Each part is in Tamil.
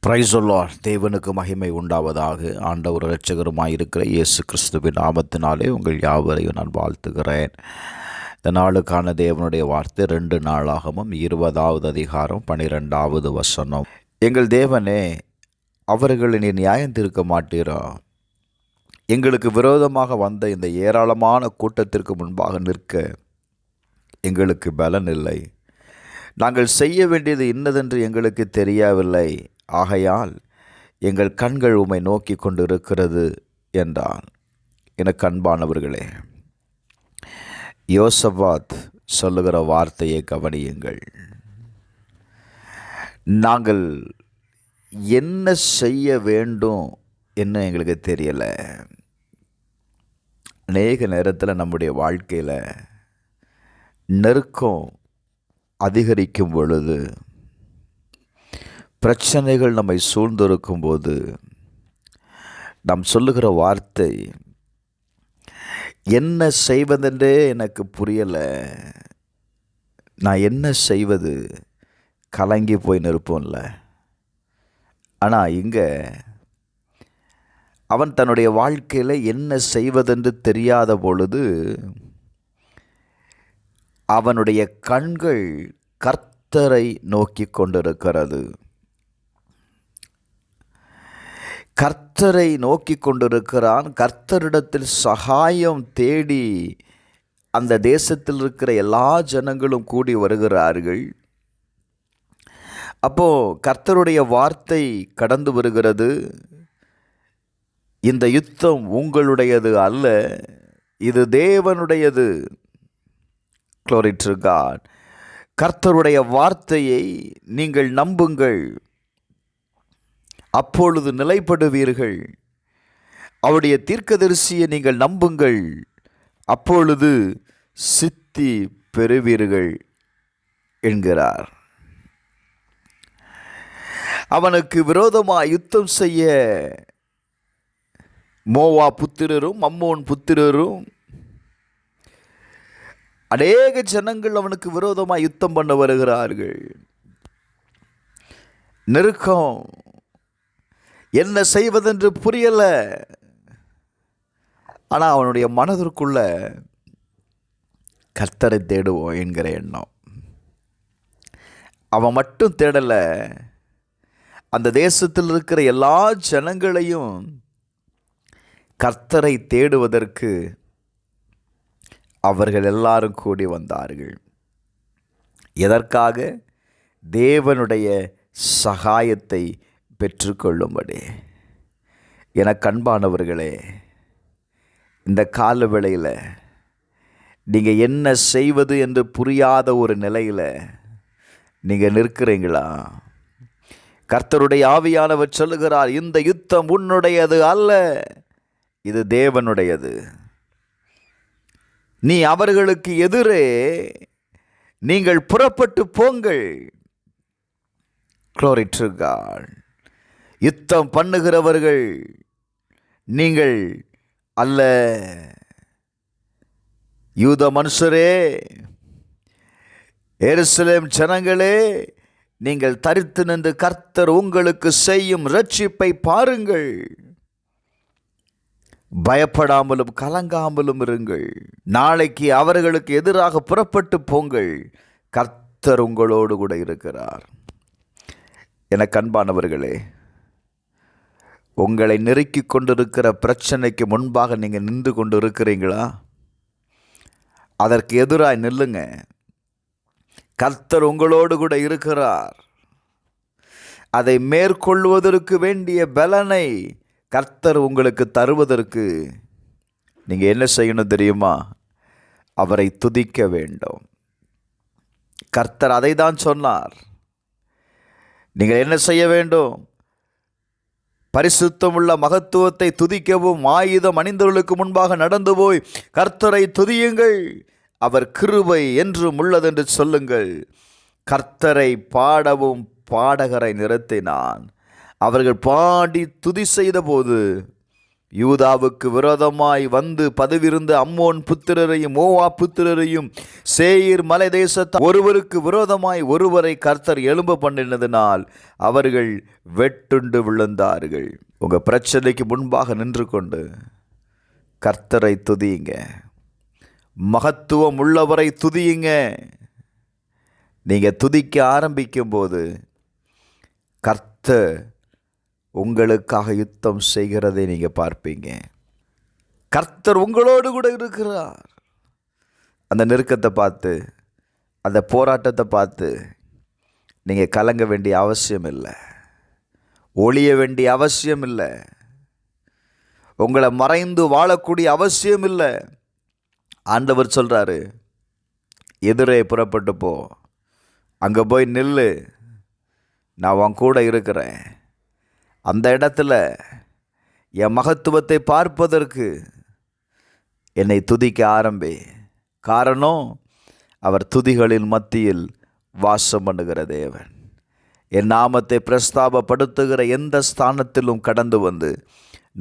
Praise the Lord. தேவனுக்கு மகிமை உண்டாவதாக. ஆண்டவர் இரட்சகருமாயிருக்கிற இயேசு கிறிஸ்துவின் நாமத்தினாலே உங்கள் யாவரையும் நான் வாழ்த்துகிறேன். இந்த நாளுக்கான தேவனுடைய வார்த்தை 2 நாளாகமும் 20வது அதிகாரம் 12வது வசனம். எங்கள் தேவனே, அவர்களை நீ நியாயம் தீர்க்க மாட்டீரா? எங்களுக்கு விரோதமாக வந்த இந்த ஏராளமான கூட்டத்திற்கு முன்பாக நிற்க எங்களுக்கு பலன் இல்லை. நாங்கள் செய்ய வேண்டியது இன்னதென்று எங்களுக்கு தெரியவில்லை. ஆகையால் எங்கள் கண்கள் உம்மை நோக்கி கொண்டு இருக்கிறது என்றான். எனக்கு அன்பானவர்களே, யோசபாத் சொல்லுகிற வார்த்தையை கவனியுங்கள். நாங்கள் என்ன செய்ய வேண்டும் என்ன எங்களுக்கு தெரியலை. அநேக நேரத்தில் நம்முடைய வாழ்க்கையில் நெருக்கம் அதிகரிக்கும் பொழுது, பிரச்சனைகள் நம்மை சூழ்ந்திருக்கும் போது நாம் சொல்லுகிற வார்த்தை, என்ன செய்வதென்றே எனக்கு புரியலை, நான் என்ன செய்வது, கலங்கி போய் நிற்போம்ல. ஆனால் இங்கே அவன் தன்னுடைய வாழ்க்கையில் என்ன செய்வதென்று தெரியாத பொழுது அவனுடைய கண்கள் கர்த்தரை நோக்கி கொண்டிருக்கிறது. கர்த்தரை நோக்கி கொண்டிருக்கிறான். கர்த்தரிடத்தில் சகாயம் தேடி அந்த தேசத்தில் இருக்கிற எல்லா ஜனங்களும் கூடி வருகிறார்கள். அப்போ கர்த்தருடைய வார்த்தை கடந்து வருகிறது. இந்த யுத்தம் உங்களுடையது அல்ல, இது தேவனுடையது. Glory to God. கர்த்தருடைய வார்த்தையை நீங்கள் நம்புங்கள், அப்பொழுது நிலைப்படுவீர்கள். அவருடைய தீர்க்கதரிசியை நீங்கள் நம்புங்கள், அப்பொழுது சித்தி பெறுவீர்கள் என்கிறார். அவனுக்கு விரோதமாக யுத்தம் செய்ய மோவா புத்திரரும் அம்மோன் புத்திரரும் அநேக ஜனங்கள் அவனுக்கு விரோதமாக யுத்தம் பண்ண வருகிறார்கள். நெருக்கம், என்ன செய்வதென்று புரியலை. ஆனால் அவனுடைய மனதிற்குள்ள கர்த்தரை தேடுவோம் என்கிற எண்ணம். அவன் மட்டும் தேடலை, அந்த தேசத்தில் இருக்கிற எல்லா ஜனங்களையும் கர்த்தரை தேடுவதற்கு அவர்கள் எல்லாரும் கூடி வந்தார்கள். எதற்காக? தேவனுடைய சகாயத்தை பெற்றுக்கொள்ளும்படி. எனக்கு அன்பானவர்களே, இந்த கால வேளையில் நீங்கள் என்ன செய்வது என்று புரியாத ஒரு நிலையில் நீங்கள் நிற்கிறீங்களா? கர்த்தருடைய ஆவியானவர் சொல்லுகிறார், இந்த யுத்தம் உன்னுடையது அல்ல, இது தேவனுடையது. நீ அவர்களுக்கு எதிரே நீங்கள் புறப்பட்டு போங்கள். Glory to God. யுத்தம் பண்ணுகிறவர்கள் நீங்கள் அல்ல. யூத மனுஷரே, எருசலேம் ஜனங்களே, நீங்கள் தரித்து நின்று கர்த்தர் உங்களுக்கு செய்யும் இரட்சிப்பை பாருங்கள். பயப்படாமலும் கலங்காமலும் இருங்கள். நாளைக்கு அவர்களுக்கு எதிராக புறப்பட்டு போங்கள், கர்த்தர் உங்களோடு கூட இருக்கிறார். எனக்கு அன்பானவர்களே, உங்களை நெருக்கி கொண்டிருக்கிற பிரச்சனைக்கு முன்பாக நீங்கள் நின்று கொண்டு இருக்கிறீங்களா? அதற்கு எதிராக நில்லுங்க. கர்த்தர் உங்களோடு கூட இருக்கிறார். அதை மேற்கொள்வதற்கு வேண்டிய பலனை கர்த்தர் உங்களுக்கு தருவதற்கு நீங்கள் என்ன செய்யணும் தெரியுமா? அவரை துதிக்க வேண்டும். கர்த்தர் அதை தான் சொன்னார். நீங்கள் என்ன செய்ய வேண்டும்? பரிசுத்தமுள்ள மகத்துவத்தை துதிக்கவும் ஆயுதம் அணிந்தவர்களுக்கு முன்பாக நடந்து போய் கர்த்தரை துதியுங்கள், அவர் கிருபை என்றும் உள்ளதென்று சொல்லுங்கள். கர்த்தரை பாடவும் பாடகரை நிறுத்தினான். அவர்கள் பாடி துதி செய்த போது யூதாவுக்கு விரோதமாய் வந்து பதவிருந்த அம்மோன் புத்திரரையும் மோவா புத்திரரையும் சேயீர் மலை தேசத்தார் ஒருவருக்கு விரோதமாய் ஒருவரை கர்த்தர் எழும்ப பண்ணினதினால் அவர்கள் வெட்டுண்டு விழுந்தார்கள். உங்கள் பிரச்சனைக்கு முன்பாக நின்று கொண்டு கர்த்தரை துதியுங்க, மகத்துவம் உள்ளவரை துதியுங்க. நீங்கள் துதிக்க ஆரம்பிக்கும் போது கர்த்தர் உங்களுக்காக யுத்தம் செய்கிறதை நீங்கள் பார்ப்பீங்க. கர்த்தர் உங்களோடு கூட இருக்கிறார். அந்த நெருக்கத்தை பார்த்து, அந்த போராட்டத்தை பார்த்து நீங்கள் கலங்க வேண்டிய அவசியம் இல்லை, ஒளிய வேண்டிய அவசியம் இல்லை, உங்களை மறைந்து வாழக்கூடிய அவசியம் இல்லை. ஆண்டவர் சொல்கிறாரு, எதிரே புறப்பட்டு போ, அங்கே போய் நில்லு, நான் உன் கூட இருக்கிறேன். அந்த இடத்துல என் மகத்துவத்தை பார்ப்பதற்கு என்னை துதிக்க ஆரம்பி. காரணம், அவர் துதிகளின் மத்தியில் வாசம் பண்ணுகிற தேவன். என் நாமத்தை பிரஸ்தாபப்படுத்துகிற எந்த ஸ்தானத்திலும் கடந்து வந்து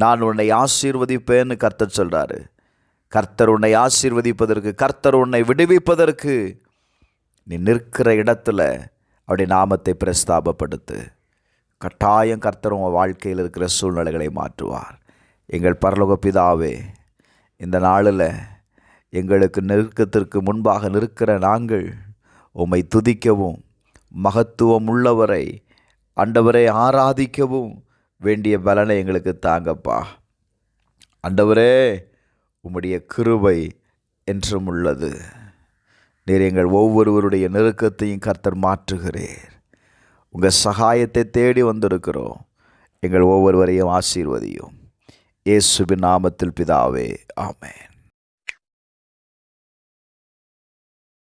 நான் உன்னை ஆசீர்வதிப்பேன்னு கர்த்தர் சொல்கிறாரு. கர்த்தர் உன்னை ஆசீர்வதிப்பதற்கு, கர்த்தர் உன்னை விடுவிப்பதற்கு நீ நிற்கிற இடத்துல அவருடைய நாமத்தை பிரஸ்தாபப்படுத்து. கட்டாயம் கர்த்தர் உங்கள் வாழ்க்கையில் இருக்கிற சூழ்நிலைகளை மாற்றுவார். எங்கள் பரலோக பிதாவே, இந்த நாளில் எங்களுக்கு நெருக்கத்திற்கு முன்பாக நிற்கிற நாங்கள் உம்மை துதிக்கவும் மகத்துவம் உள்ளவரை ஆண்டவரை ஆராதிக்கவும் வேண்டிய பலனை எங்களுக்கு தாங்கப்பா. ஆண்டவரே, உம்முடைய கிருபை என்றும் உள்ளது. நீர் எங்கள் ஒவ்வொருவருடைய நெருக்கத்தையும் கர்த்தர் மாற்றுகிறீர். உங்கள் சகாயத்தை தேடி வந்திருக்கிறோம். எங்கள் ஒவ்வொருவரையும் ஆசீர்வதியும். இயேசுவின் நாமத்தில் பிதாவே, ஆமென்.